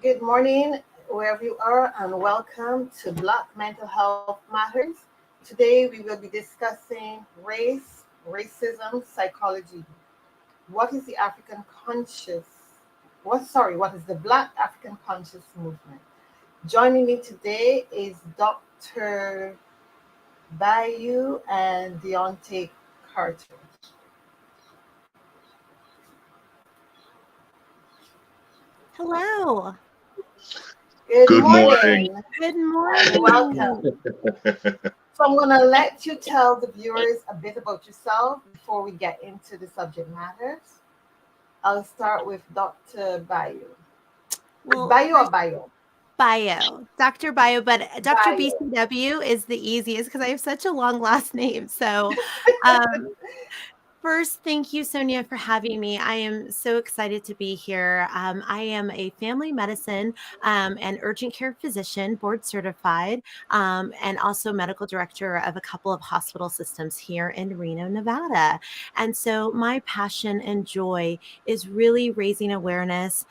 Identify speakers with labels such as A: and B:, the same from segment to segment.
A: Good morning, wherever you are, and welcome to Black Mental Health Matters. Today, we will be discussing race, racism, psychology. What is the African conscious? What is the Black African conscious movement? Joining me today is Dr. Bayou and Deontay Carter.
B: Hello.
A: Good
C: Good morning.
A: morning
B: Good
A: and
B: morning.
A: welcome. So I'm going to let you tell the viewers a bit about yourself before we get into the subject matters. I'll start with Dr. Bayo. Is
B: Well,
A: Bayo or
B: first,
A: Bayo?
B: Dr. Bio, but Dr.
A: Bayo.
B: BCW is the easiest because I have such a long last name. Um, First, thank you, Sonia, for having me. I am so excited to be here. I am a family medicine and urgent care physician, board certified, and also medical director of a couple of hospital systems here in Reno, Nevada. And so, my passion and joy is really raising awareness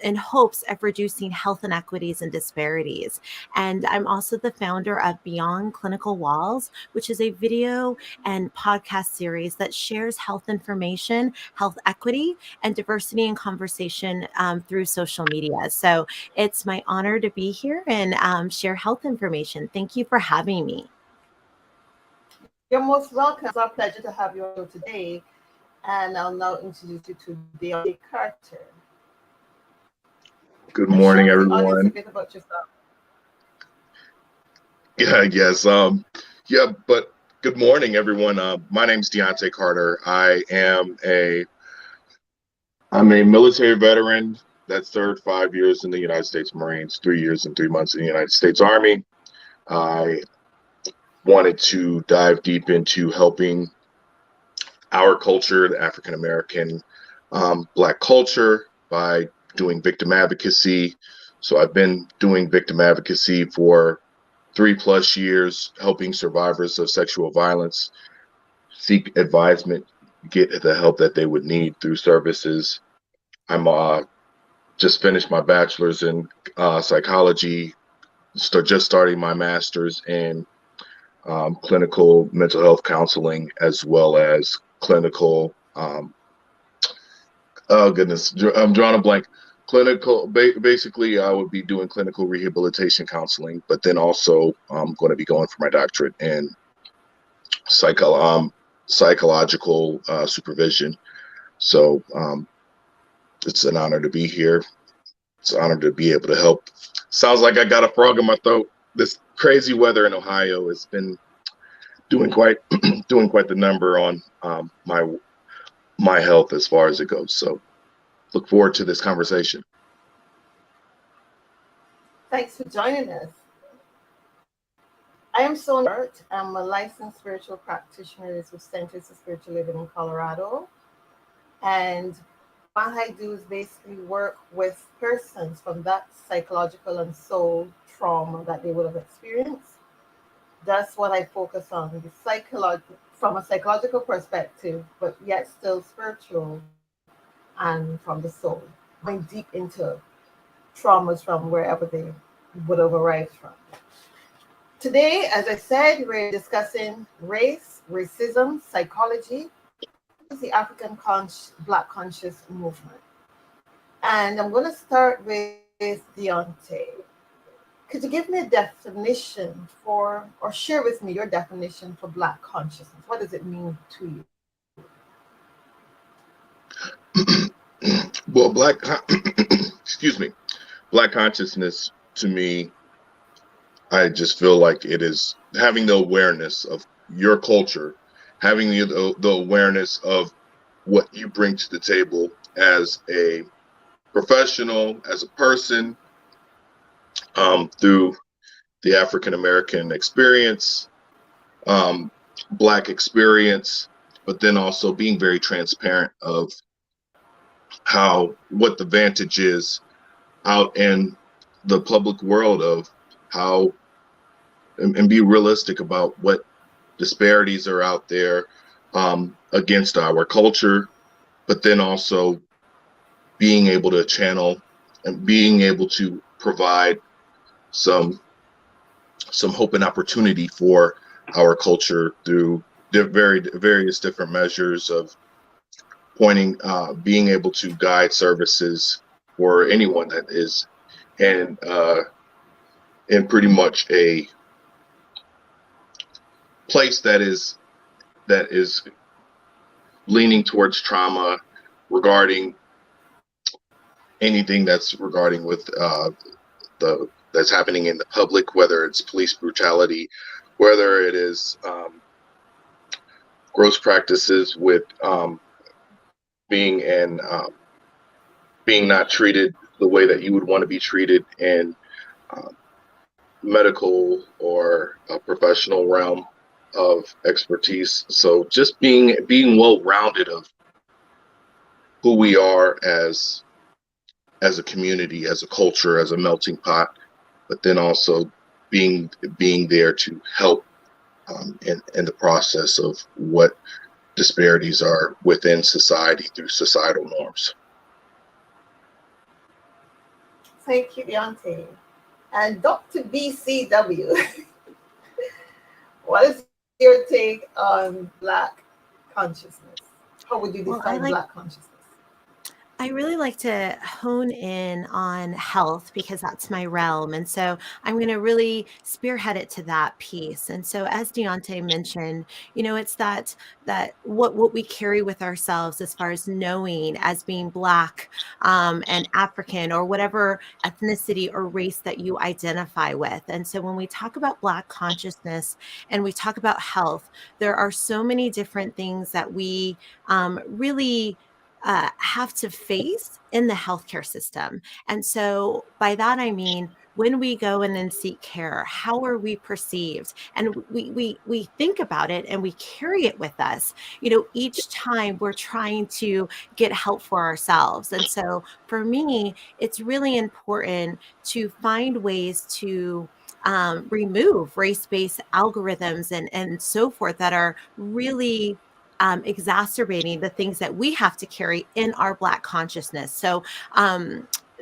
B: in hopes of reducing health inequities and disparities. And I'm also the founder of Beyond Clinical Walls, which is a video and podcast series that shares health information, health equity, and diversity and conversation through social media. So it's my honor to be here and share health information. Thank you for having me.
A: You're most welcome. It's our pleasure to have you on the show today. And I'll now introduce you to Deontay Carter.
C: Good
A: And share
C: morning,
A: with the audience a
C: everyone.
A: bit about yourself.
C: Yeah, yes. But good morning, everyone. My name's Deontay Carter. I'm a military veteran that served 5 years in the United States Marines, 3 years and 3 months in the United States Army. I wanted to dive deep into helping our culture, the African American Black culture, by doing victim advocacy. So I've been doing victim advocacy for 3+ years, helping survivors of sexual violence seek advisement, get the help that they would need through services. I'm just finished my bachelor's in psychology, just starting my master's in clinical mental health counseling, as well as clinical oh goodness, I'm drawing a blank. Basically, I would be doing clinical rehabilitation counseling, but then also I'm going to be going for my doctorate in psycho psychological supervision. So it's an honor to be here. It's an honor to be able to help. Sounds like I got a frog in my throat. This crazy weather in Ohio has been doing quite doing quite the number on my health as far as it goes. So look forward to this conversation.
A: Thanks for joining us. I am Sonia Burt. I'm a licensed spiritual practitioner with Centers for Spiritual Living in Colorado. And what I do is basically work with persons from that psychological and soul trauma that they would have experienced. That's what I focus on, the from a psychological perspective, but yet still spiritual and from the soul, going deep into traumas from wherever they would have arrived from. Today, as I said, we're discussing race, racism, psychology. What is the African Black conscious movement? And I'm going to start with Deontay. Could you give me a definition for, or share with me your definition for Black consciousness? What does it mean to you?
C: Well, excuse me, black consciousness to me, I just feel like it is having the awareness of your culture, having the awareness of what you bring to the table as a professional, as a person, through the African American experience, um, Black experience, but then also being very transparent of what the vantage is out in the public world of how and be realistic about what disparities are out there against our culture, but then also being able to channel and being able to provide some hope and opportunity for our culture through various different measures of pointing, being able to guide services for anyone that is in pretty much a place that is leaning towards trauma regarding anything that's regarding with that's happening in the public, whether it's police brutality, whether it is gross practices with being not treated the way that you would want to be treated in medical or a professional realm of expertise. So just being well-rounded of who we are as a community, as a culture, as a melting pot, but then also being there to help in the process of what disparities are within society through societal norms.
A: Thank you, Deontay. And Dr. BCW, what is your take on Black consciousness? How would you define Black consciousness?
B: I really like to hone in on health because that's my realm. And so I'm going to really spearhead it to that piece. And so as Deontay mentioned, it's that what we carry with ourselves as far as knowing as being Black and African or whatever ethnicity or race that you identify with. And so when we talk about Black consciousness and we talk about health, there are so many different things that we really have to face in the healthcare system. And so by that, I mean, when we go in and seek care, how are we perceived? And we think about it and we carry it with us, each time we're trying to get help for ourselves. And so for me, it's really important to find ways to remove race-based algorithms and so forth that are really exacerbating the things that we have to carry in our Black consciousness. So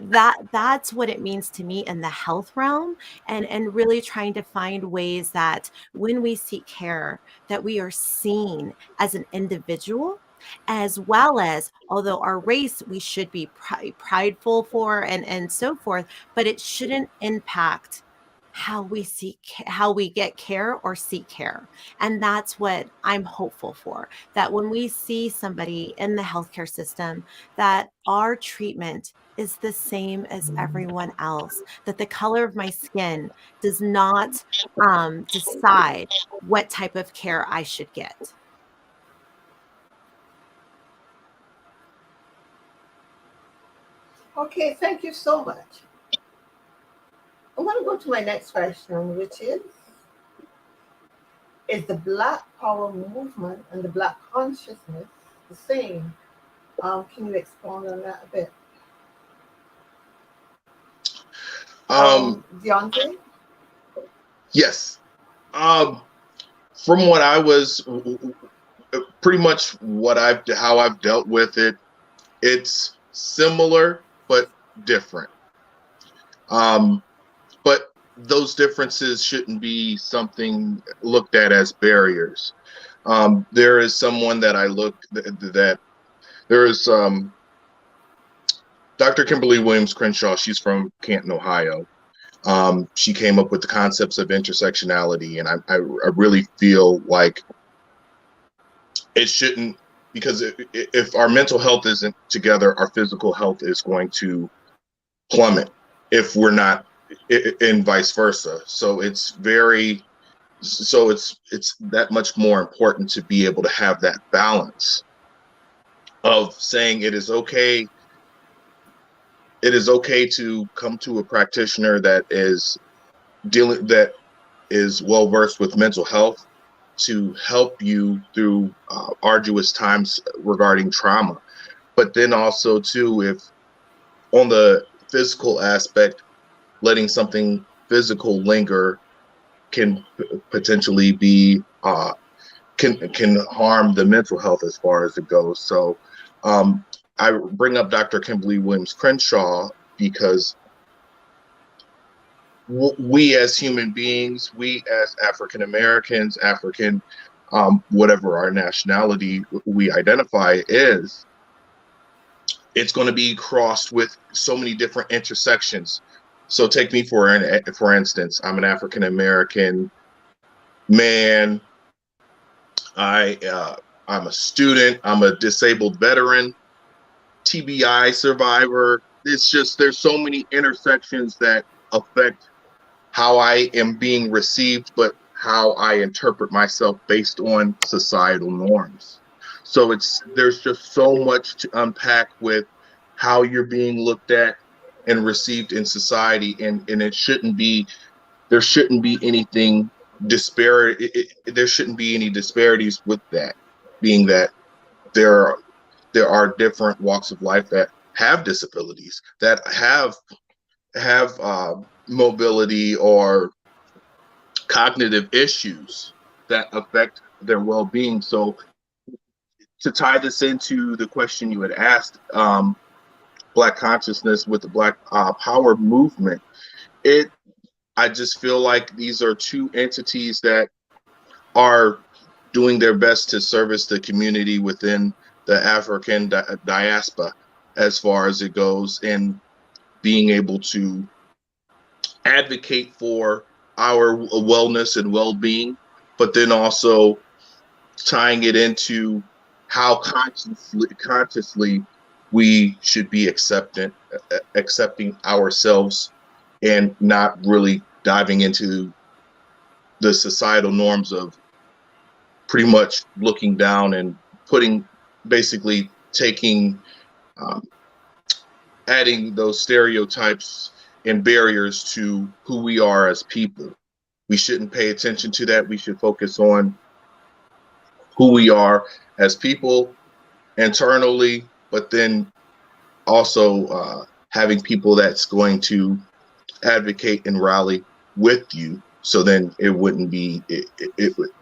B: that's what it means to me in the health realm, and really trying to find ways that when we seek care, that we are seen as an individual, as well as, although our race we should be prideful for and so forth, but it shouldn't impact how we get care or seek care. And that's what I'm hopeful for, that when we see somebody in the healthcare system, that our treatment is the same as everyone else, that the color of my skin does not decide what type of care I should get.
A: Okay, thank you so much. I want to go to my next question, which is the Black Power movement and the Black consciousness the same? Can you expand on that a bit? Deontay?
C: Yes. From what I was pretty much how I've dealt with it, it's similar but different. But those differences shouldn't be something looked at as barriers. There is someone that I looked that there is Dr. Kimberly Williams Crenshaw. She's from Canton, Ohio. She came up with the concepts of intersectionality, and I really feel like it shouldn't, because if our mental health isn't together, our physical health is going to plummet if we're not, and vice versa. So it's that much more important to be able to have that balance of saying it is okay to come to a practitioner that is well versed with mental health to help you through arduous times regarding trauma. But then also too, if on the physical aspect, letting something physical linger can potentially be can harm the mental health as far as it goes. So I bring up Dr. Kimberly Williams Crenshaw because we as human beings, we as African Americans, African, whatever our nationality we identify is, it's going to be crossed with so many different intersections. So take me for instance, I'm an African American man. I'm a student. I'm a disabled veteran, TBI survivor. It's just there's so many intersections that affect how I am being received, but how I interpret myself based on societal norms. So there's just so much to unpack with how you're being looked at and received in society, and it shouldn't be there shouldn't be anything disparate. There shouldn't be any disparities with that, being that there are different walks of life that have disabilities, that have mobility or cognitive issues that affect their well-being. So to tie this into the question you had asked, Black consciousness with the Black Power movement, I just feel like these are two entities that are doing their best to service the community within the African diaspora as far as it goes, and being able to advocate for our wellness and well-being, but then also tying it into how consciously we should be accepting ourselves, and not really diving into the societal norms of pretty much looking down and basically taking, adding those stereotypes and barriers to who we are as people. We shouldn't pay attention to that. We should focus on who we are as people internally, but then also having people that's going to advocate and rally with you. So then it wouldn't be,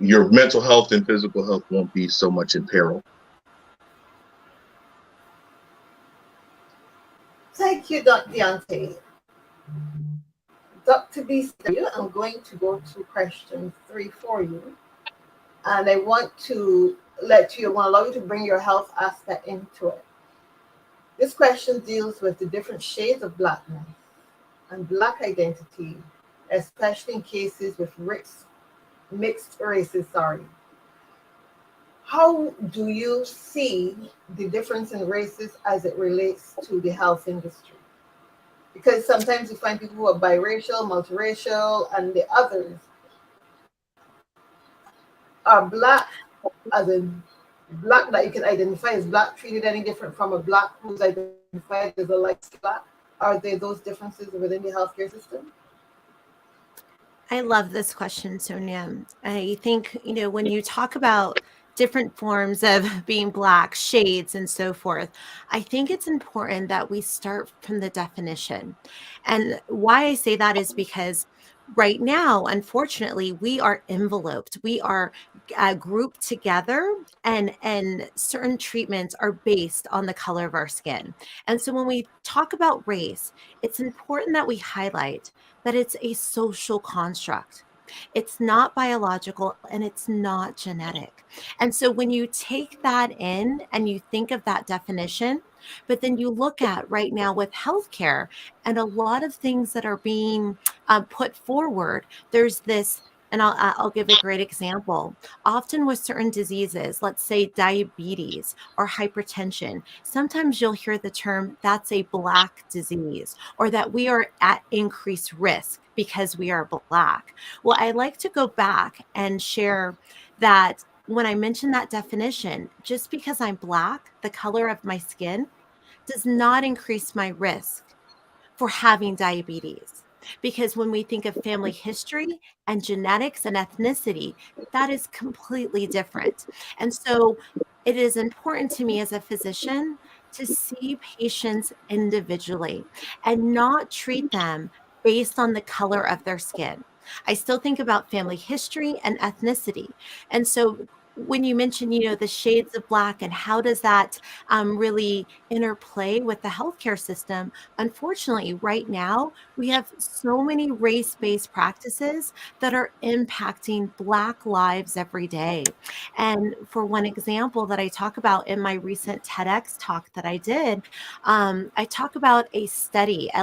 C: your mental health and physical health won't be so much in peril.
A: Thank you, Dr. Deontay. Dr. B, I'm going to go to question 3 for you. And I want to allow you to bring your health aspect into it. This question deals with the different shades of Blackness and Black identity, especially in cases with mixed races. How do you see the difference in races as it relates to the health industry? Because sometimes you find people who are biracial, multiracial, and the others are Black, as in Black that you can identify as Black, treated any different from a Black who's identified as a light Black? Are there those differences within the healthcare system?
B: I love this question, Sonia. I think, when you talk about different forms of being Black, shades, and so forth, I think it's important that we start from the definition. And why I say that is because right now, unfortunately, we are enveloped. We are grouped together, and certain treatments are based on the color of our skin. And so when we talk about race, it's important that we highlight that it's a social construct. It's not biological and it's not genetic. And so when you take that in and you think of that definition, but then you look at right now with healthcare and a lot of things that are being put forward, there's this. And I'll give a great example. Often with certain diseases, let's say diabetes or hypertension, sometimes you'll hear the term that's a Black disease, or that we are at increased risk because we are Black. Well, I like to go back and share that when I mention that definition, just because I'm Black, the color of my skin does not increase my risk for having diabetes. Because when we think of family history and genetics and ethnicity, that is completely different. And so it is important to me as a physician to see patients individually and not treat them based on the color of their skin. I still think about family history and ethnicity. And so when you mentioned, the shades of black and how does that really interplay with the healthcare system, unfortunately, right now, we have so many race-based practices that are impacting Black lives every day. And for one example that I talk about in my recent TEDx talk that I did, I talk about a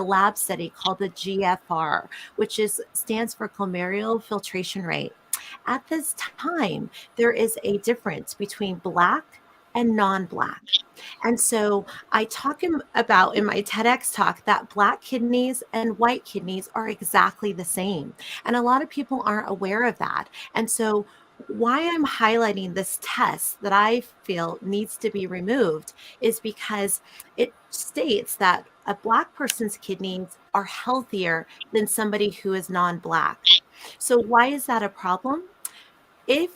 B: lab study called the GFR, which stands for glomerular filtration rate. At this time, there is a difference between Black and non-Black. And so I talk about in my TEDx talk that Black kidneys and white kidneys are exactly the same. And a lot of people aren't aware of that. And so why I'm highlighting this test that I feel needs to be removed is because it states that a Black person's kidneys are healthier than somebody who is non-Black. So why is that a problem? If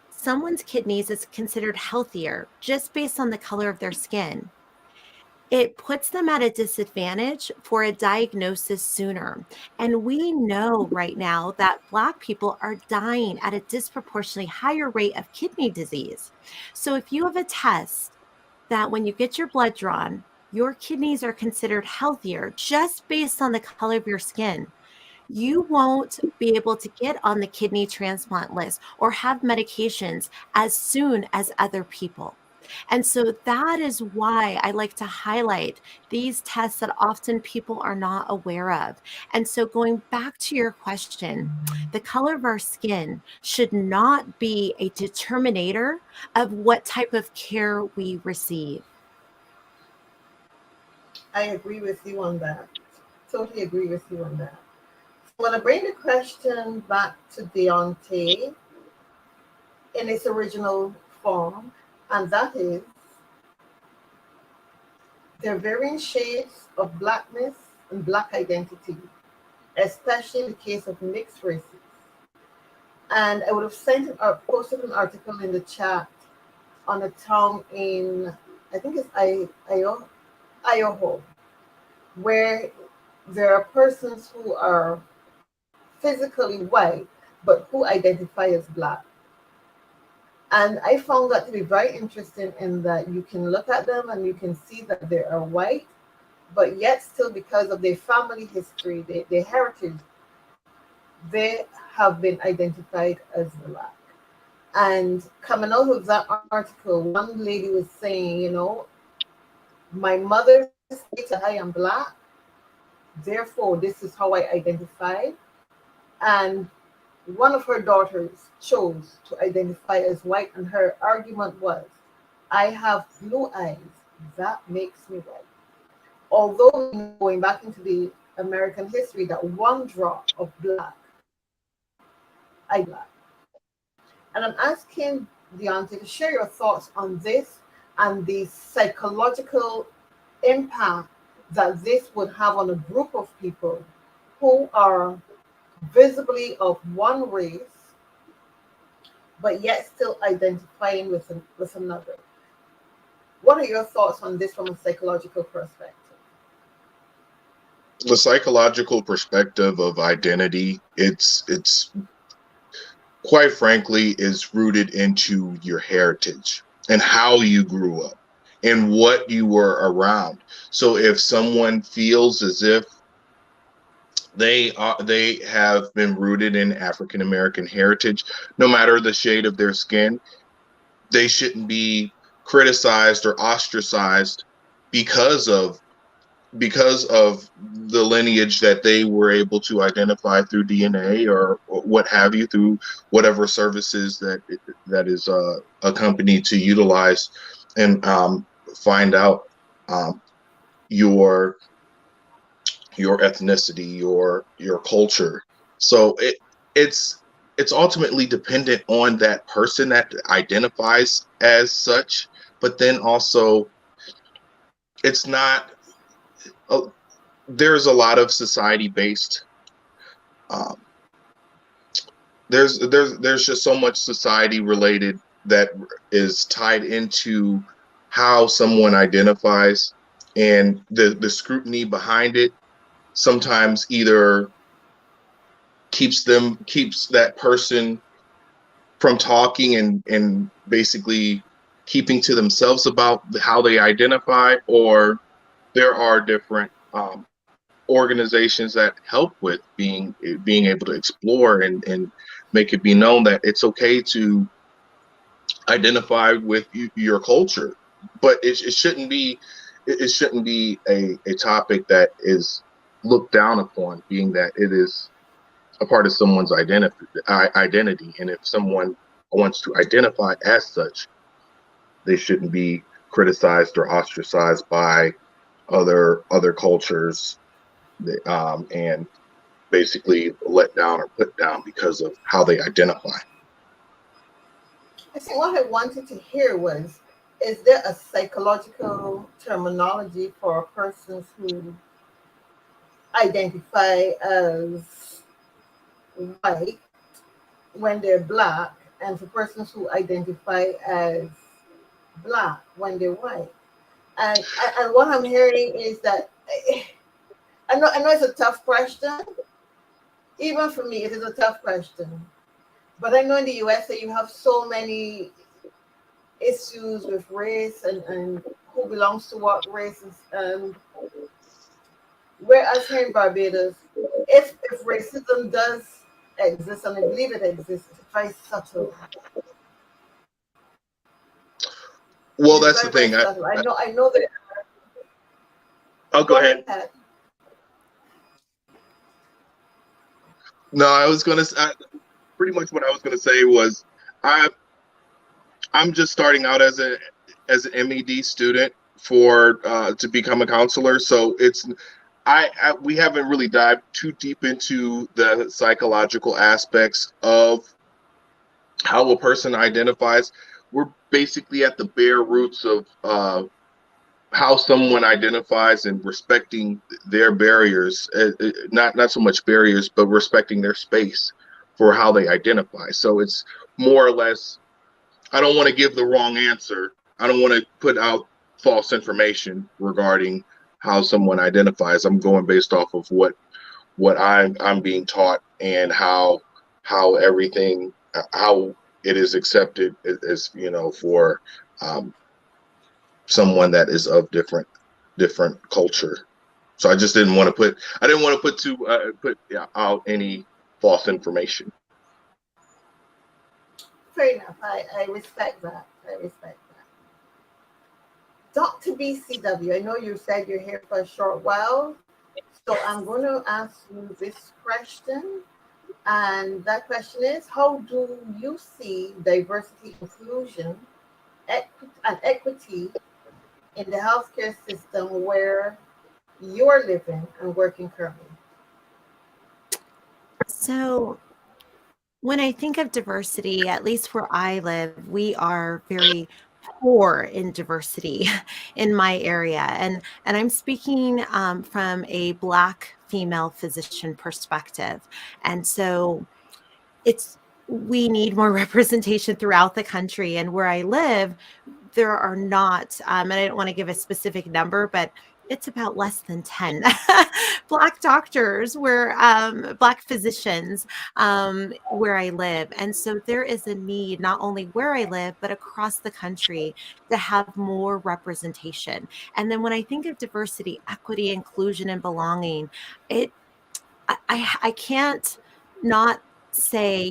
B: someone's kidneys is considered healthier just based on the color of their skin, it puts them at a disadvantage for a diagnosis sooner. And we know right now that Black people are dying at a disproportionately higher rate of kidney disease. So if you have a test that when you get your blood drawn, your kidneys are considered healthier just based on the color of your skin, you won't be able to get on the kidney transplant list or have medications as soon as other people. And so that is why I like to highlight these tests that often people are not aware of. And so going back to your question, the color of our skin should not be a determinator of what type of care we receive.
A: I agree with you on that. Totally agree with you on that. I'm going to bring the question back to Deontay in its original form, and that is, there are varying shades of Blackness and Black identity, especially in the case of mixed races. And I would have posted an article in the chat on a town in, I think it's Idaho, where there are persons who are physically white, but who identify as Black. And I found that to be very interesting in that you can look at them and you can see that they are white, but yet still because of their family history, their heritage, they have been identified as Black. And coming out of that article, one lady was saying, my mother states that I am Black, therefore this is how I identify. And one of her daughters chose to identify as white, and her argument was, I have blue eyes, that makes me white. Although going back into the American history, that one drop of Black, I Black. And I'm asking Deontay to share your thoughts on this and the psychological impact that this would have on a group of people who are visibly of one race, but yet still identifying with another. What are your thoughts on this from a psychological perspective?
C: The psychological perspective of identity, it's quite frankly is rooted into your heritage and how you grew up and what you were around. So if someone feels as if they have been rooted in African American heritage, no matter the shade of their skin, they shouldn't be criticized or ostracized because of the lineage that they were able to identify through DNA or what have you, through whatever services that is a company to utilize and find out your ethnicity, your culture. So it's ultimately dependent on that person that identifies as such, but then also it's not. There's a lot of society-based. There's just so much society-related that is tied into how someone identifies, and the scrutiny behind it sometimes either keeps that person from talking and basically keeping to themselves about how they identify, or there are different organizations that help with being able to explore and make it be known that it's okay to identify with your culture, but it shouldn't be a topic that is looked down upon, being that it is a part of someone's identity. And if someone wants to identify as such, they shouldn't be criticized or ostracized by other cultures, and basically let down or put down because of how they identify.
A: I think what I wanted to hear was, is there a psychological terminology for persons who identify as white when they're Black, and for persons who identify as Black when they're white? And what I'm hearing is that I know it's a tough question. Even for me, it is a tough question. But I know in the USA you have so many issues with race and who belongs to what races. Whereas here in Barbados, if racism does exist, and I believe it exists, it's very subtle.
C: Well, that's the thing.
A: I know that.
C: I'll go ahead. No, I was going to pretty much what I was going to say was I'm just starting out as an MED student for to become a counselor. So it's we haven't really dived too deep into the psychological aspects of how a person identifies. We're basically at the bare roots of how someone identifies and respecting their barriers, not so much barriers, but respecting their space for how they identify. So it's more or less, I don't want to give the wrong answer. I don't want to put out false information regarding how someone identifies. I'm going based off of what I'm being taught, and how everything, how it is accepted as, for someone that is of different culture. So I just didn't want to put out any false information.
A: Fair enough. I respect that. Dr. BCW, I know you said you're here for a short while, so I'm going to ask you this question. And that question is, how do you see diversity, inclusion, and equity in the healthcare system where you're living and working currently?
B: So when I think of diversity, at least where I live, we are very poor in diversity in my area. And I'm speaking from a Black female physician perspective. And so we need more representation throughout the country. And where I live, there are not, and I don't want to give a specific number, but it's about less than 10 Black doctors, Black physicians where I live. And so there is a need, not only where I live, but across the country, to have more representation. And then when I think of diversity, equity, inclusion, and belonging, I can't not say,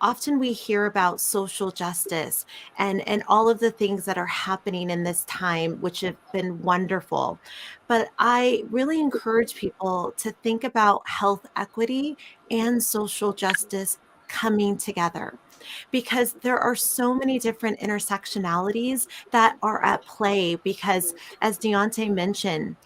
B: often we hear about social justice and all of the things that are happening in this time, which have been wonderful. But I really encourage people to think about health equity and social justice coming together, because there are so many different intersectionalities that are at play. Because as Deontay mentioned,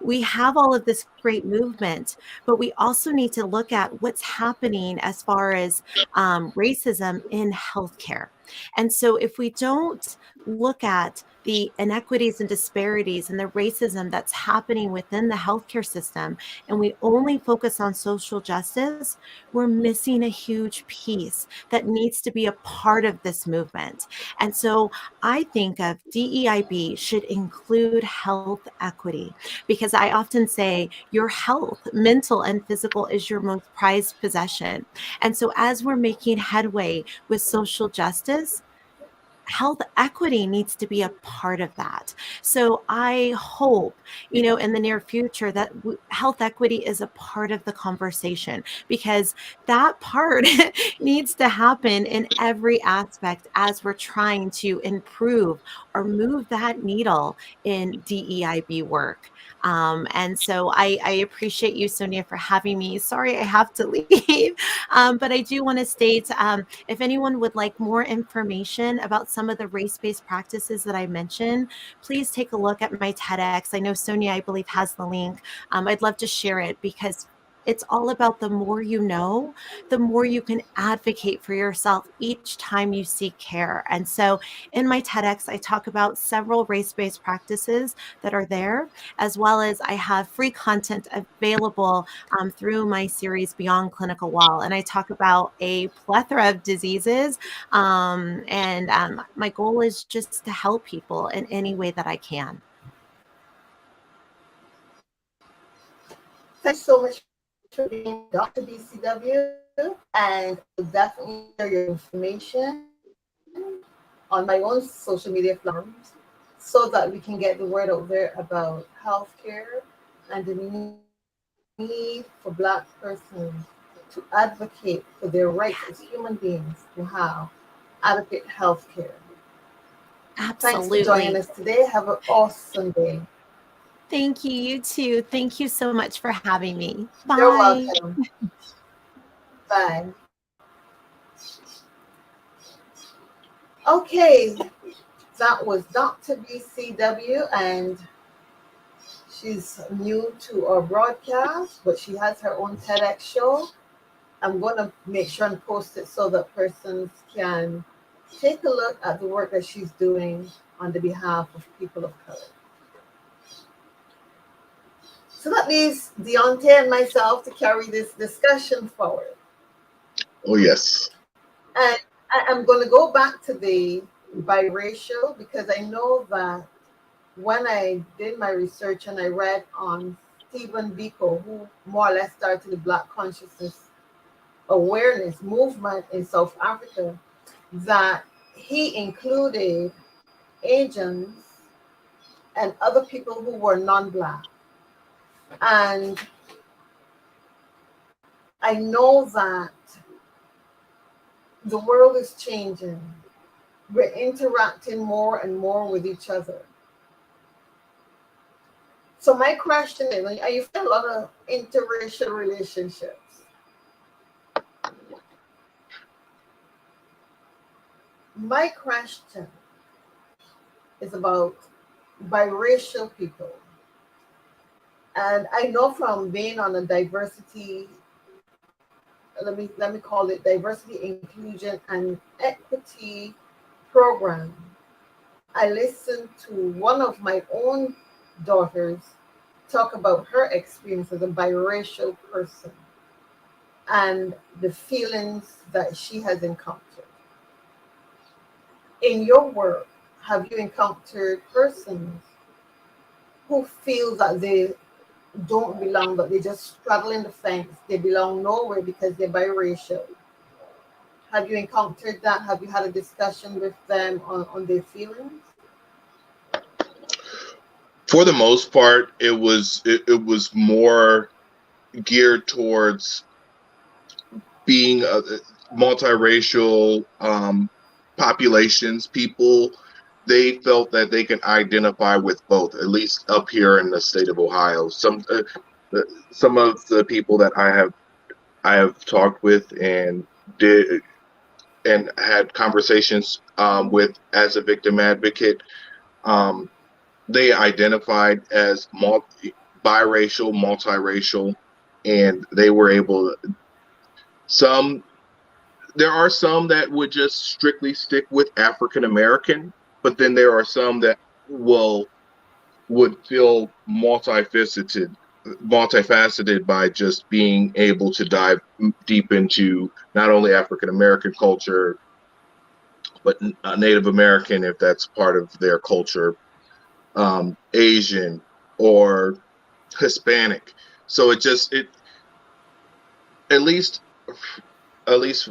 B: we have all of this great movement, but we also need to look at what's happening as far as racism in healthcare. And so if we don't look at the inequities and disparities and the racism that's happening within the healthcare system, and we only focus on social justice, we're missing a huge piece that needs needs to be a part of this movement. And so I think of DEIB should include health equity, because I often say your health, mental and physical, is your most prized possession. And so as we're making headway with social justice, health equity needs to be a part of that. So I hope, in the near future that health equity is a part of the conversation, because that part needs to happen in every aspect as we're trying to improve or move that needle in DEIB work. And so I appreciate you, Sonia, for having me. Sorry, I have to leave. But I do want to state, if anyone would like more information about some of the race-based practices that I mentioned, please take a look at my TEDx. I know Sonia, I believe, has the link. I'd love to share it, because it's all about the more you know, the more you can advocate for yourself each time you seek care. And so in my TEDx, I talk about several race-based practices that are there, as well as I have free content available through my series Beyond Clinical Wall. And I talk about a plethora of diseases. And my goal is just to help people in any way that I can.
A: Thanks so much for being Dr. BCW, and I'll definitely share your information on my own social media platforms so that we can get the word out there about healthcare and the need for Black persons to advocate for their rights as human beings to have adequate healthcare.
B: Absolutely.
A: Thanks for joining us today. Have an awesome day.
B: Thank you. You too. Thank you so much for having me. Bye.
A: You're welcome. Bye. Okay, that was Dr. BCW, and she's new to our broadcast, but she has her own TEDx show. I'm going to make sure and post it so that persons can take a look at the work that she's doing on the behalf of people of color. So that leaves Deontay and myself to carry this discussion forward.
C: Oh, yes.
A: And I'm going to go back to the biracial, because I know that when I did my research and I read on Stephen Biko, who more or less started the Black consciousness awareness movement in South Africa, that he included Asians and other people who were non-Black. And I know that the world is changing. We're interacting more and more with each other. So my question is, are you finding a lot of interracial relationships? My question is about biracial people. And I know from being on a diversity, let me call it diversity, inclusion, and equity program, I listened to one of my own daughters talk about her experience as a biracial person and the feelings that she has encountered. In your work, have you encountered persons who feel that they don't belong, but they just straddle in the fence? They belong nowhere because they're biracial. Have you encountered that? Have you had a discussion with them on their feelings?
C: For the most part, it was more geared towards being multiracial populations. People, they felt that they can identify with both, at least up here in the state of Ohio. Some of the people that I have talked with and had conversations with as a victim advocate, they identified as biracial, multiracial, and they were able to, there are some that would just strictly stick with African American, but then there are some that would feel multifaceted by just being able to dive deep into not only African American culture, but Native American if that's part of their culture, Asian or Hispanic. So it at least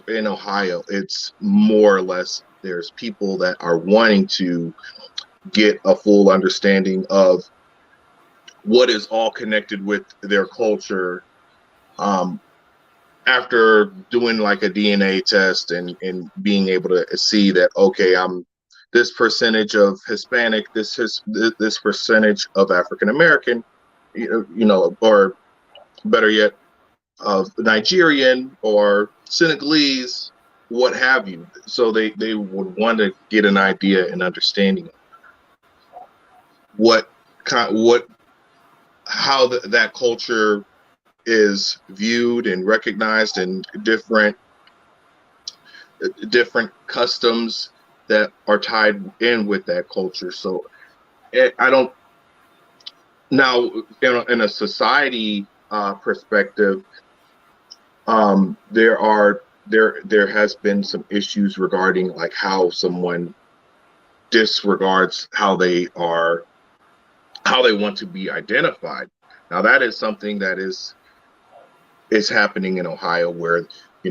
C: in Ohio, it's more or less there's people that are wanting to get a full understanding of what is all connected with their culture, after doing like a DNA test and being able to see that, okay, I'm this percentage of Hispanic, this percentage of African American, or better yet, of Nigerian or Senegalese, what have you. So they would want to get an idea and understanding of how that culture is viewed and recognized, and different customs that are tied in with that culture. So I don't now in a society perspective, there has been some issues regarding like how someone disregards how they want to be identified. Now that is something that is happening in Ohio, where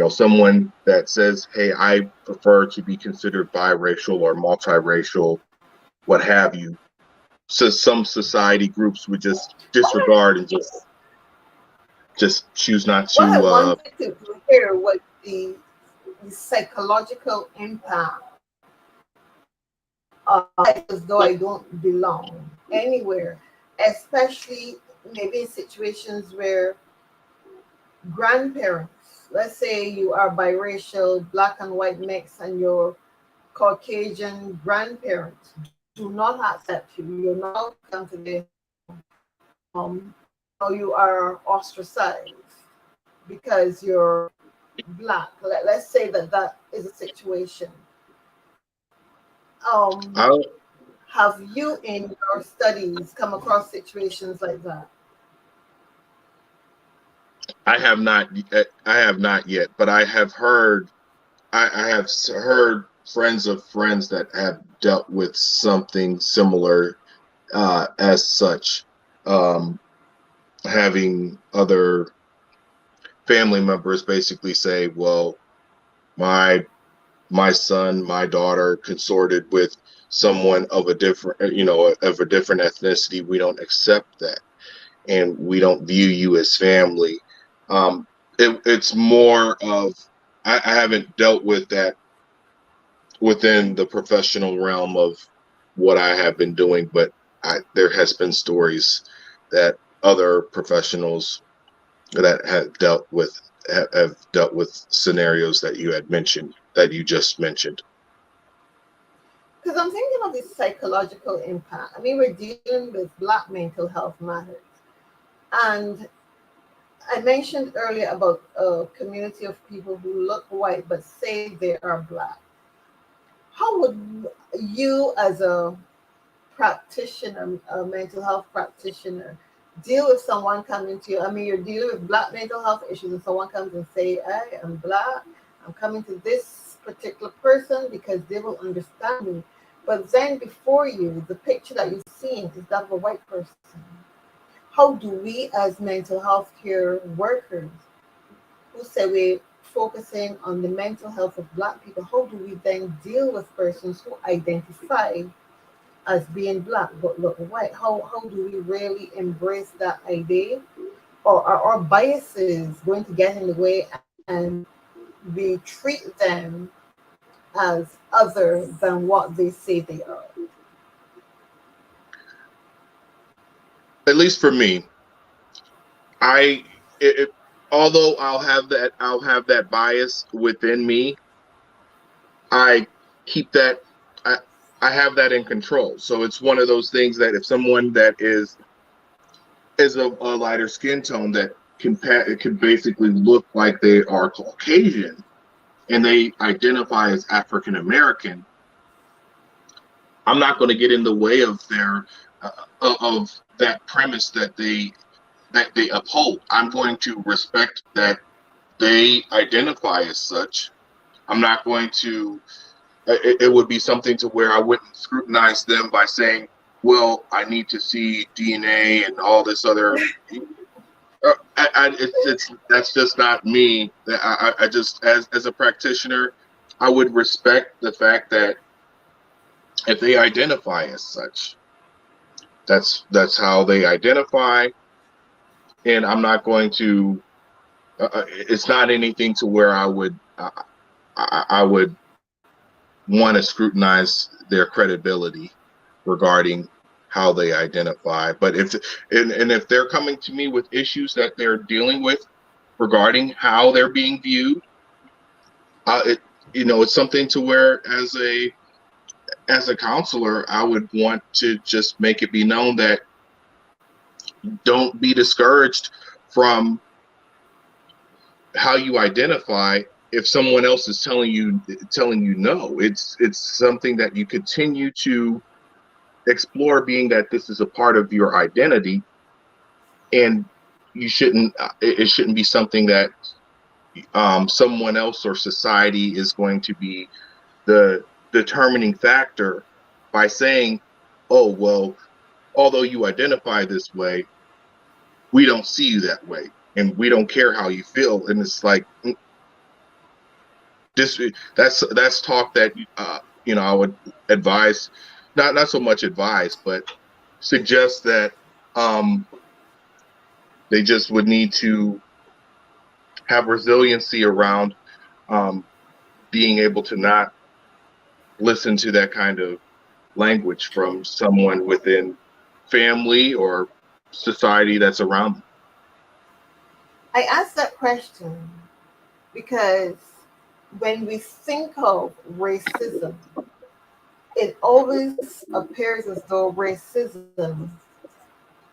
C: someone that says, hey, I prefer to be considered biracial or multiracial, what have you. So some society groups would just disregard and just choose not to.
A: Well, I wanted to hear what the psychological impact of as though I don't belong anywhere, especially maybe in situations where grandparents, let's say you are biracial, black and white mix, and your Caucasian grandparents do not accept you. You're not welcome to their or you are ostracized because you're black. Let's say that is a situation. Have you in your studies come across situations like that?
C: I have not yet, but I have heard. I have heard friends of friends that have dealt with something similar, as such, having other family members basically say, well, my son, my daughter consorted with someone of a different ethnicity. We don't accept that, and we don't view you as family. It's more of, I haven't dealt with that within the professional realm of what I have been doing, but there has been stories that other professionals that have dealt with scenarios that you just mentioned.
A: Because I'm thinking of the psychological impact. I mean, we're dealing with Black mental health matters, and I mentioned earlier about a community of people who look white but say they are Black. How would you, as a practitioner, a mental health practitioner, deal with someone coming to you? I mean, you're dealing with Black mental health issues, and someone comes and say, I am Black, I'm coming to this particular person because they will understand me. But then before you, the picture that you've seen is that of a white person. How do we as mental health care workers who say we're focusing on the mental health of Black people, how do we then deal with persons who identify as being Black but look white? How do we really embrace that idea? Or are our biases going to get in the way and we treat them as other than what they say they are?
C: At least for me, although I'll have that bias within me, I keep that. I have that in control. So it's one of those things that if someone that is a lighter skin tone that can basically look like they are Caucasian and they identify as African American, I'm not going to get in the way of their of that premise that they uphold. I'm going to respect that they identify as such. I'm not going to it would be something to where I wouldn't scrutinize them by saying, well, I need to see DNA and all this other. That's just not me. I just, as a practitioner, I would respect the fact that if they identify as such, that's how they identify, and I'm not going to. It's not anything to where I would want to scrutinize their credibility regarding how they identify. But if they're coming to me with issues that they're dealing with regarding how they're being viewed, it's something to where as a counselor, I would want to just make it be known that don't be discouraged from how you identify if someone else is telling you no. It's something that you continue to explore, being that this is a part of your identity, and it shouldn't be something that someone else or society is going to be the determining factor by saying, oh, well, although you identify this way, we don't see you that way, and we don't care how you feel. And it's like, that's talk that I would advise, not so much advise, but suggest that they just would need to have resiliency around being able to not listen to that kind of language from someone within family or society that's around them.
A: I asked that question because when we think of racism, it always appears as though racism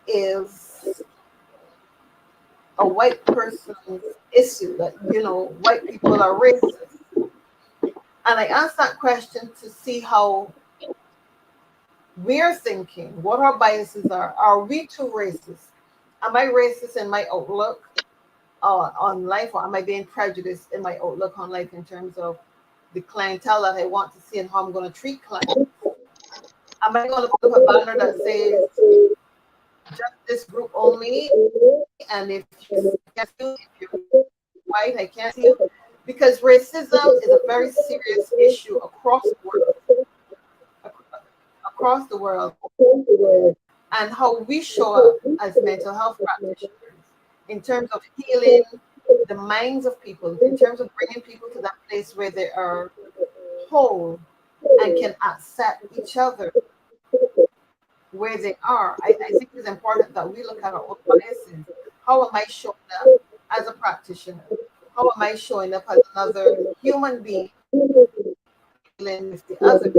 A: is a white person's issue, that, white people are racist. And I asked that question to see how we're thinking, what our biases are. Are we too racist? Am I racist in my outlook on life, or am I being prejudiced in my outlook on life in terms of the clientele that I want to see and how I'm going to treat clients? Am I going to put up a banner that says just this group only, and if you're white, I can't see you? Because racism is a very serious issue across the world, and how we show up as mental health practitioners in terms of healing the minds of people, in terms of bringing people to that place where they are whole and can accept each other where they are. I think it's important that we look at our own biases. How am I showing up as a practitioner? How am I showing up as another human being dealing with the others?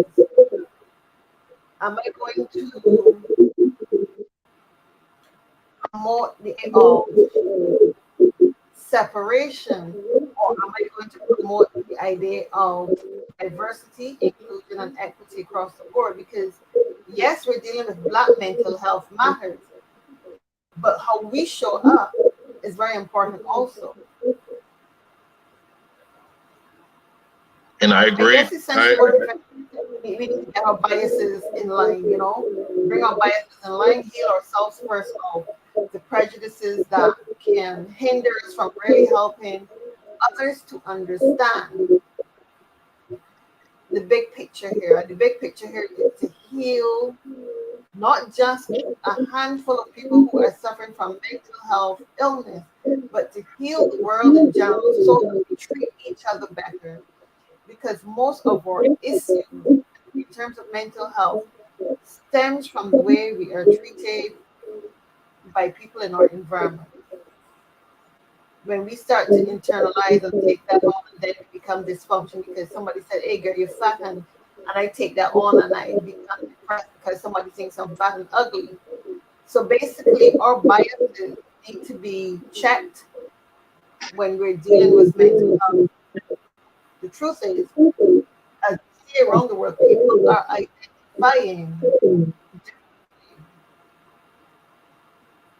A: Am I going to promote the separation, or am I going to promote the idea of diversity, inclusion, and equity across the board? Because yes, we're dealing with Black mental health matters, but how we show up is very important also.
C: And I agree.
A: I guess essentially we need to get our biases in line, bring our biases in line, heal ourselves first of the prejudices that can hinder us from really helping others to understand the big picture here. The big picture here is to heal not just a handful of people who are suffering from mental health illness, but to heal the world in general so that we treat each other better. Because most of our issues in terms of mental health stems from the way we are treated by people in our environment. When we start to internalize and take that on, and then we become dysfunction because somebody said, hey girl, you're fat, and I take that on and I become depressed because somebody thinks I'm fat and ugly. So basically our biases need to be checked when we're dealing with mental health. The truth is, as we see around the world, people are identifying.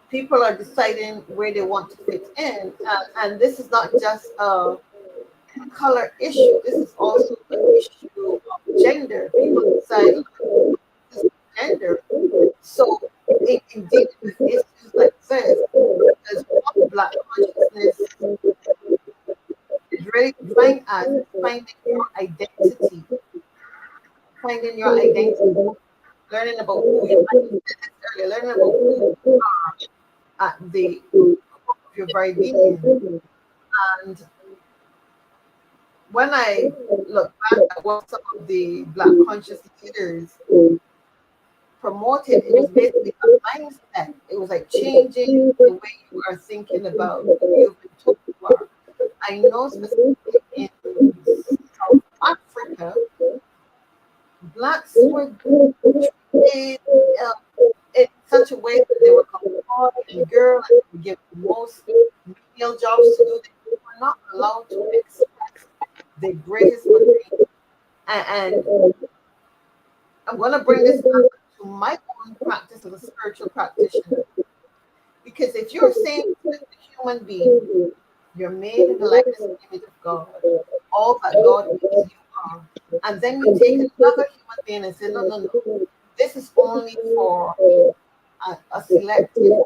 A: People are deciding where they want to fit in. And this is not just a color issue. This is also an issue of gender. People decide this is gender. So in dealing with issues like this, because what Black consciousness is really defined as is finding your identity, learning about who you are, learning about who you are at the core of your very being. And when I look back at what some of the Black conscious leaders promoted, it was basically a mindset. It was like changing the way you are thinking about who you've been told you are. I know specifically in South Africa, Blacks were treated in such a way that they were called boy and girl and they were given most menial jobs to do. They were not allowed to express their greatest potential. And I'm going to bring this back to my own practice as a spiritual practitioner. Because if you're saying to a human being, you're made in the likeness and image of God, all that God is, you are, and then you take another human being and say, no, this is only for a selective few.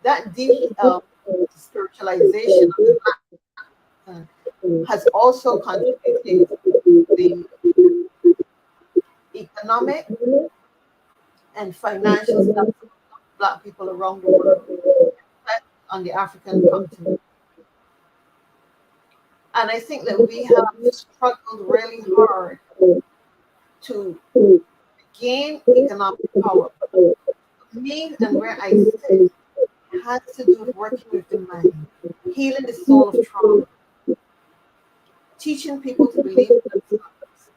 A: That deep spiritualization of the Black has also contributed to the economic and financial status of Black people around the world, on the African continent. And I think that we have struggled really hard to gain economic power. For me and where I sit, it has to do with working with the mind, healing the soul of trauma, teaching people to believe in themselves,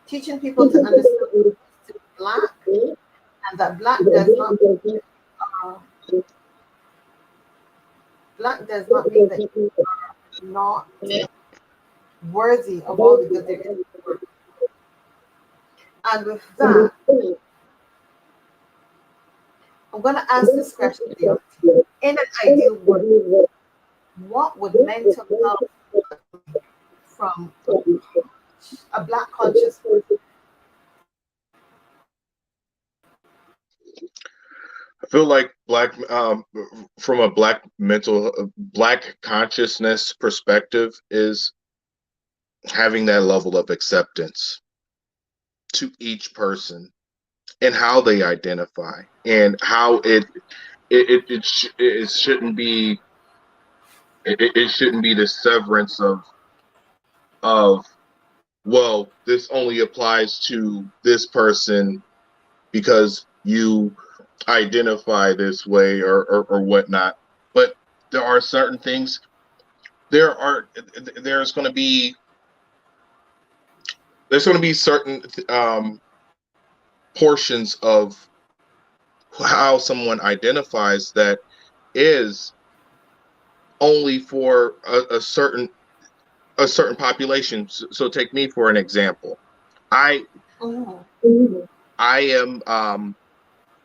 A: teaching people to understand what it is to be Black, and that Black does not mean that you are not worthy of all the good there is in the world. And with that, I'm going to ask this question to you. In an ideal world, what would mental health look like from a Black conscious person?
C: I feel like from a Black consciousness perspective is having that level of acceptance to each person and how they identify and how it shouldn't be the severance of well, this only applies to this person because you identify this way or whatnot. But there are certain things. There's going to be certain portions of how someone identifies that is only for a certain population. So take me for an example. I am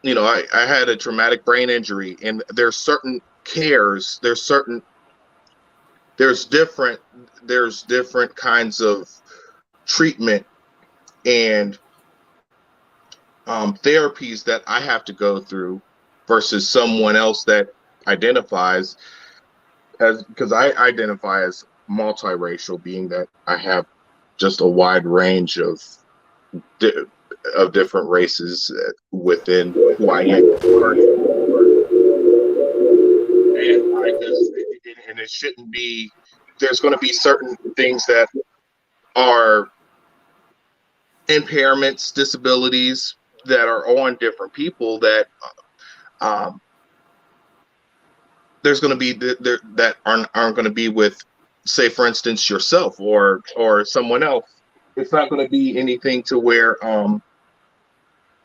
C: I had a traumatic brain injury, and there's certain cares, there's different kinds of treatment and therapies that I have to go through versus someone else that identifies as, because I identify as multiracial, being that I have just a wide range of different races within who I am. And it shouldn't be, there's going to be certain things that are impairments, disabilities that are on different people that there's going to be that aren't going to be with, say, for instance, yourself or someone else. It's not going to be anything to where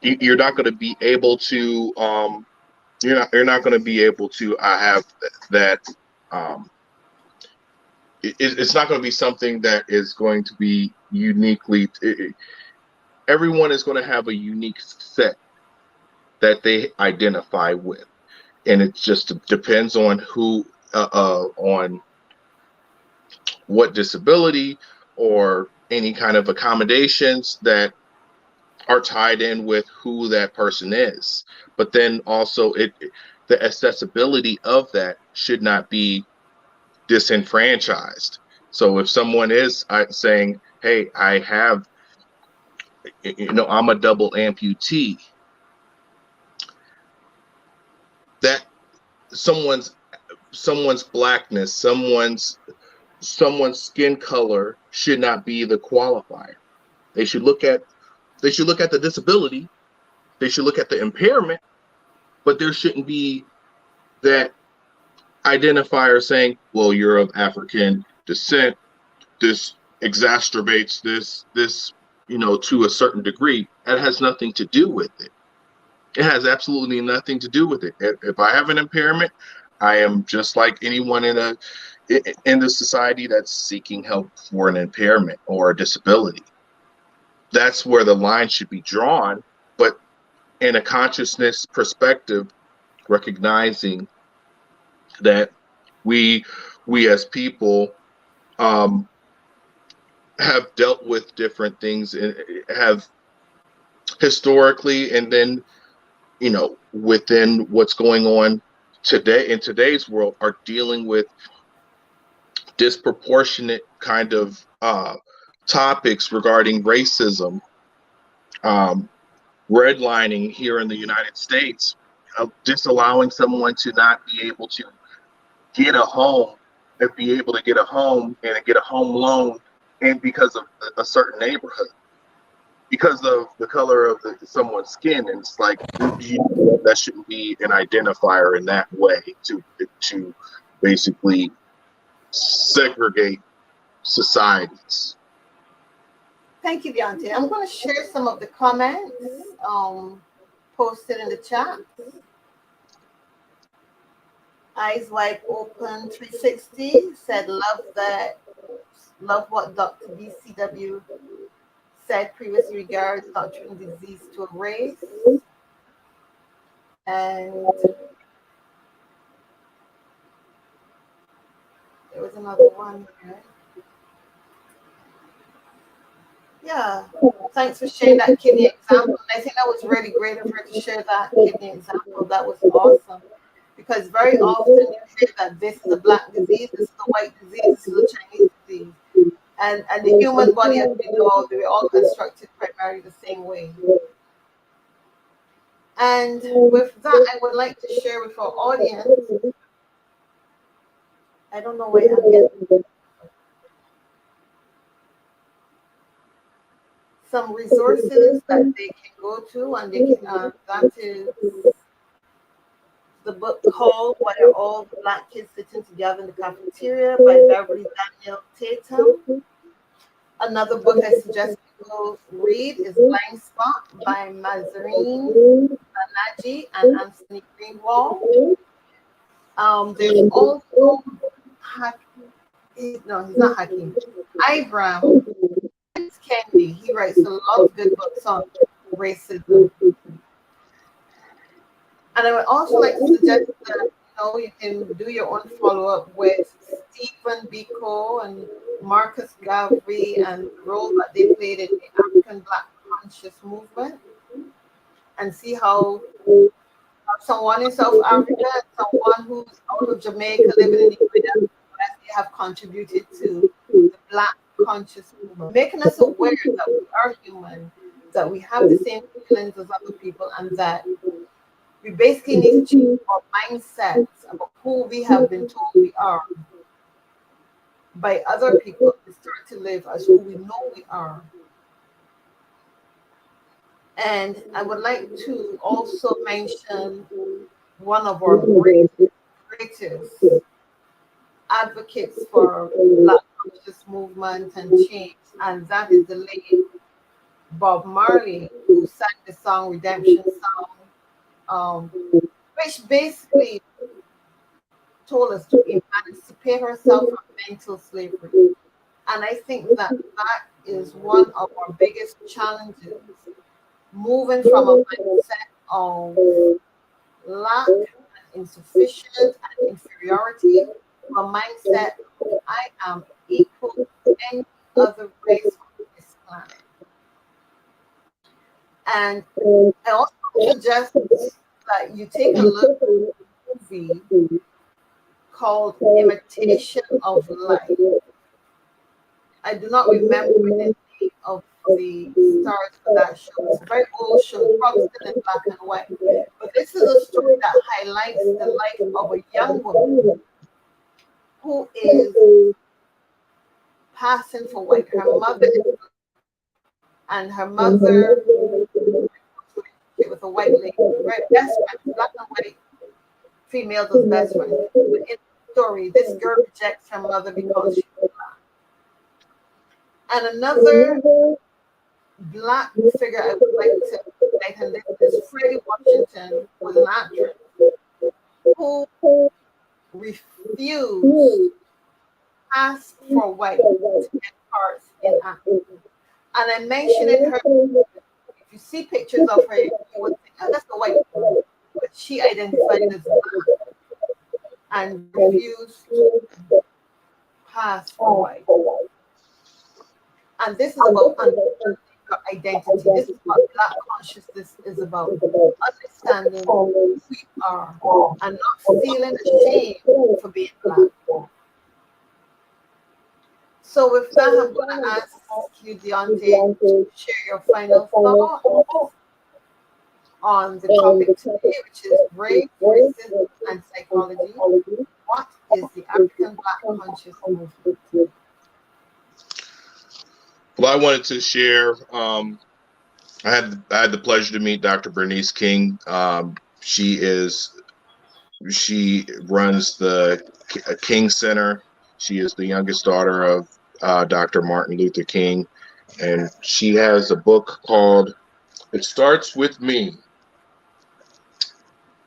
C: you're not going to be able to you're not going to be able to have that it's not going to be something that is going to be uniquely everyone is going to have a unique set that they identify with, and it just depends on who on what disability or any kind of accommodations that are tied in with who that person is. But then also the accessibility of that should not be disenfranchised. So if someone is saying, hey, I'm a double amputee, that someone's blackness, someone's skin color should not be the qualifier. They should look at the disability, they should look at the impairment, but there shouldn't be that identifier saying, well, you're of African descent, this exacerbates this to a certain degree. That has nothing to do with it. It has absolutely nothing to do with it. If I have an impairment, I am just like anyone in the society that's seeking help for an impairment or a disability. That's where the line should be drawn, but in a consciousness perspective, recognizing that we as people have dealt with different things and have historically, and then within what's going on today in today's world, are dealing with disproportionate kind of topics regarding racism, redlining here in the United States, disallowing someone to not be able to get a home and be able to get a home and get a home loan, and because of a certain neighborhood, because of the color of someone's skin. And it's like, that shouldn't be an identifier in that way to basically segregate societies.
A: Thank you, Deontay. I'm going to share some of the comments posted in the chat. Eyes Wide Open 360 said, love what Dr. BCW said previously regards doctrine disease to a race. And there was another one here. Yeah, thanks for sharing that kidney example. And I think that was really great of her to share that kidney example. That was awesome. Because very often you hear that this is a Black disease, this is a white disease, this is a Chinese disease. And the human body, as we know, they're all constructed primarily the same way. And with that, I would like to share with our audience, I don't know where I'm getting some resources that they can go to, and they can, that is the book called Why Are All the Black Kids Sitting Together in the Cafeteria by Beverly Daniel Tatum. Another book I suggest people read is Blind Spot by Mazarine Banaji and Anthony Greenwald. There's also he's not Hakeem. Ibram Kendi. He writes a lot of good books on racism. And I would also like to suggest that you can do your own follow-up with Stephen Biko and Marcus Garvey and the role that they played in the African Black Conscious Movement, and see how someone in South Africa and someone who's out of Jamaica living in the US, they have contributed to the Black Conscious Movement, making us aware that we are human, that we have the same feelings as other people, and that we basically need to change our mindsets about who we have been told we are by other people and start to live as who we know we are. And I would like to also mention one of our greatest advocates for Black Conscious Movement and change, and that is the late Bob Marley, who sang the song Redemption Song, which basically told us to emancipate ourselves from mental slavery. And I think that is one of our biggest challenges, moving from a mindset of lack and insufficient and inferiority to a mindset I am equal to any other race on this planet. And I also suggest that you take a look at a movie called Imitation of Life. I do not remember the name of the stars of that show. It's a very old show, probably still in black and white. But this is a story that highlights the life of a young woman who is passing for white. Her mother is black, and her mother with a white lady, right? Best friend, black and white females as best friends. But in the story, this girl rejects her mother because she's black. And another black figure I would like to highlight is Freddie Washington, who was an actress who refused to ask for white to get parts in acting. And I mentioned in her, if you see pictures of her, you would think, oh, that's a white woman. But she identified as black and refused to pass for white. And this is about understanding your identity. This is what Black consciousness is about. Understanding who we are and not feeling ashamed for being Black. So with that, I'm going to ask you, Deontay, to share your final thoughts on the topic today, which is race, racism, and psychology. What is the African Black Conscious Movement?
C: Well, I wanted to share. I had the pleasure to meet Dr. Bernice King. She runs the King Center. She is the youngest daughter of Dr. Martin Luther King, and she has a book called "It Starts with Me."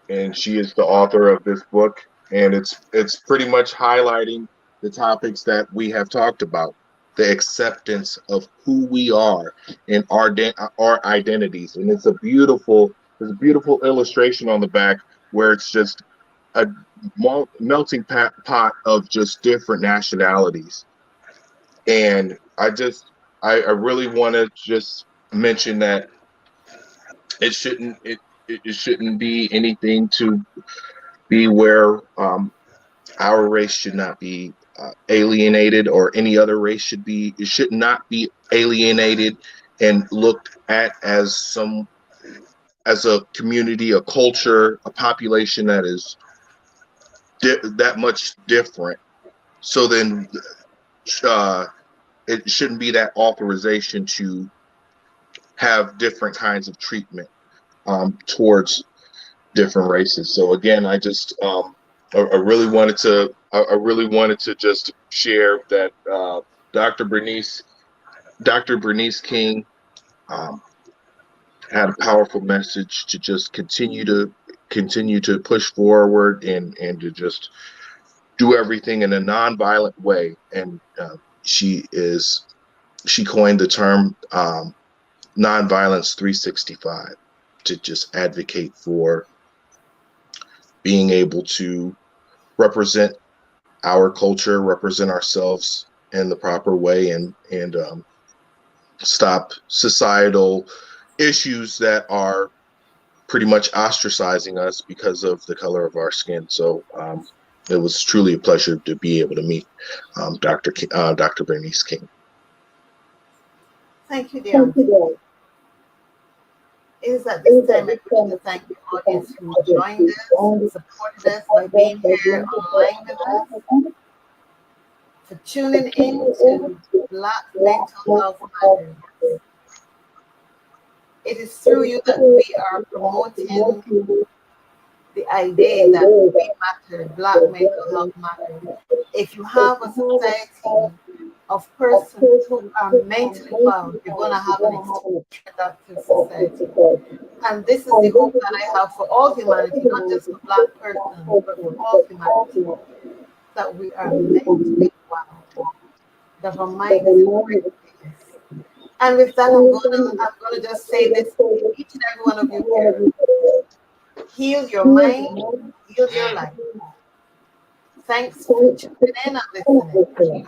C: And she is the author of this book, and it's pretty much highlighting the topics that we have talked about. The acceptance of who we are and our identities, and there's a beautiful illustration on the back where it's just a melting pot of just different nationalities. And I really want to just mention that it shouldn't be anything to be where our race should not be alienated, or any other race should not be alienated and looked at as a community, a culture, a population that is that much different. So then it shouldn't be that authorization to have different kinds of treatment towards different races. So again, I just I really wanted to just share that Dr. Bernice King had a powerful message to just continue to push forward and to just do everything in a nonviolent way. And she coined the term Nonviolence 365 to just advocate for being able to represent our culture, represent ourselves in the proper way, and stop societal issues that are pretty much ostracizing us because of the color of our skin. So it was truly a pleasure to be able to meet Dr. Bernice King.
A: Thank you, Deontay. It is at this time I want to thank the audience who joined us and supported us by being here online with us, for tuning in to Black Mental Health Matters. It is through you that we are promoting the idea that we matter, Black mental health matters. If you have a society of persons who are mentally well, you're going to have an productive society. And this is the hope that I have for all humanity, not just for Black persons, but for all humanity, that we are mentally well, that our mind is in a great place. And with that, I'm gonna just say this to each and every one of you here: heal your mind, heal your life. Thanks for tuning in and listening.